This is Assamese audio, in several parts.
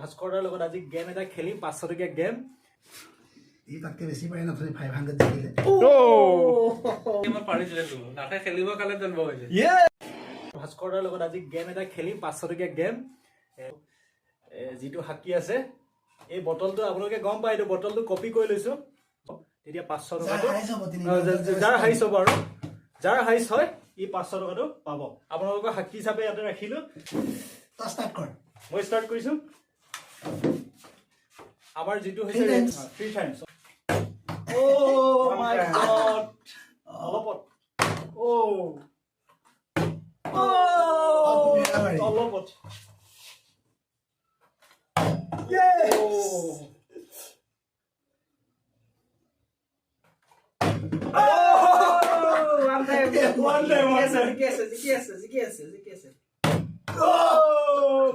ভাস্কৰৰ লগত আজি গেম এটা খেলি 500 টকীয়া গেম ই তাতকে বেছি পাই না 500 জিকিলে মই পাৰিছিলে তো নাটে খেলিব কালে জন্ম হৈছে ভাস্কৰৰ লগত আজি গেম এটা খেলি 500 টকীয়া গেম যিটো হাকি আছে এই বটলটো আপোনালোকে গম পায় এইটো বটলটো কপি কৰি লৈছো তেতিয়া 500 টকাটো যাৰ হাইছ হ'ব আৰু যাৰ হাইছ হয় ই 500 টকাটো পাব আপোনালোকৰ হাকি হিচাপে ইয়াতে ৰাখিলো তা স্টাৰ্ট কৰ মই স্টাৰ্ট কৰিছো আমাৰ যিটো হৈছে 3 টাইমছ ও মাই গড অলপত ও অলপত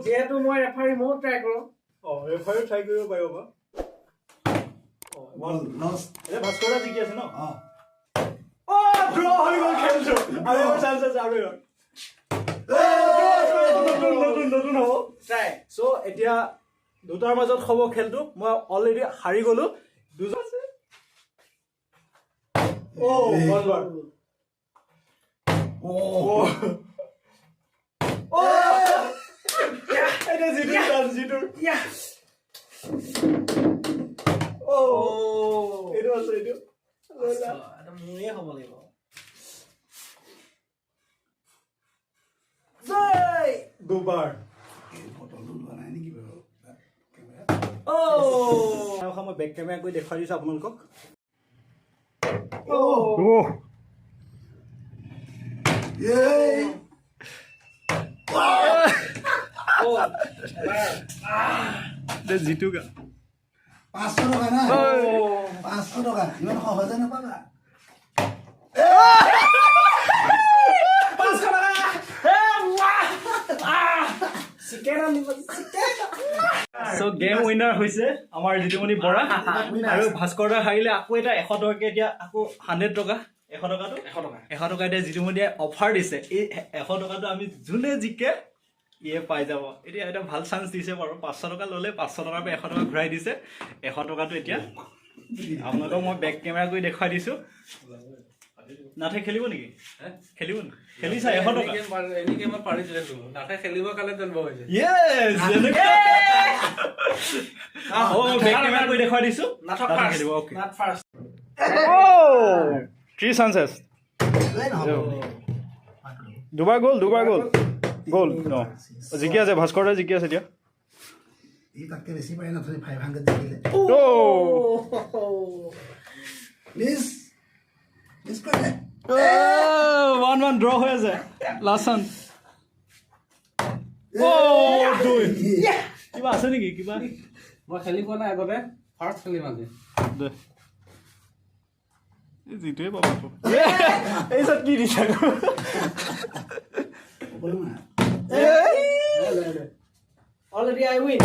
যেহেতু মই ৰেফাৰী মও ট্ৰাই কৰো ৰেফাৰী ট্ৰাই কৰিব পাৰিব বা লস এ ভাস্কৰা জিকি আছে ন ড্ৰ হৈ গ'ল খেলটো আৰু চান্স আছে আৰু নতুন হ'ব ট্ৰাই সো এতিয়া দুটাৰ মাজত হ'ব খেলটো মই অলৰেডি হাৰি গলো দুজন আছে গল এটা জিতু জিতু এইটো আছে এইটো এটা মোৰে হ'ব লাগিব জয় দুবাৰ বটলটো লোৱা নাই নেকি বাৰু মই বেক কেমেৰা কৰি দেখুৱাই দিছো আপোনালোকক জিতু গা 500 টকা না 500 টকা ইমান সহজে নাপাবা সো গেম উইনাৰ হৈছে আমাৰ জিতুমণি বৰা আৰু ভাস্কৰদা হাৰিলে আকৌ এটা 100 টকাকে এতিয়া আকৌ 100 টকা 100 টকাটো 100 টকা এতিয়া জিতুমণিয়ে অফাৰ দিছে এই 100 টকাটো আমি যোনে জিকে ইয়ে পাই যাব এতিয়া এটা ভাল চান্স দিছে বাৰু 500 টকা ললে 500 টকাৰ পৰা 100 টকা ঘূৰাই দিছে 100 টকাটো এতিয়া আপোনালোকক মই বেক কেমেৰা কৰি দেখুৱাই দিছো নাটে খেলিব নেকি খেলিব নেকি খেলিছা 100 টকা এনি গেম পাৰিছিলে তো নাটে খেলিব কালে জন্ম হৈছে ইয়েস ও বেক কেমেৰা কৰি দেখুৱাই দিছো নাটক খেলিব ওকে নাট ফাৰ্ষ্ট ও 3 চান্সেস দুবাৰ গ'ল গ'ল ন জিকি আছে ভাস্কৰদা জিকি আছে এতিয়া ই তাতকে বেছি পাই না 500 জিকিলে ও প্লিজ করে 1-1 ড্ৰ হৈ আছে লাষ্ট চান্স ও দুই কিবা আছে নেকি কিবা মই খেলি পোৱা নাই আগতে ফাৰ্ষ্ট খেলিম আজি জিতুৱে পাব এই সব কি দিছা বলো না অলৰেডি আই উইন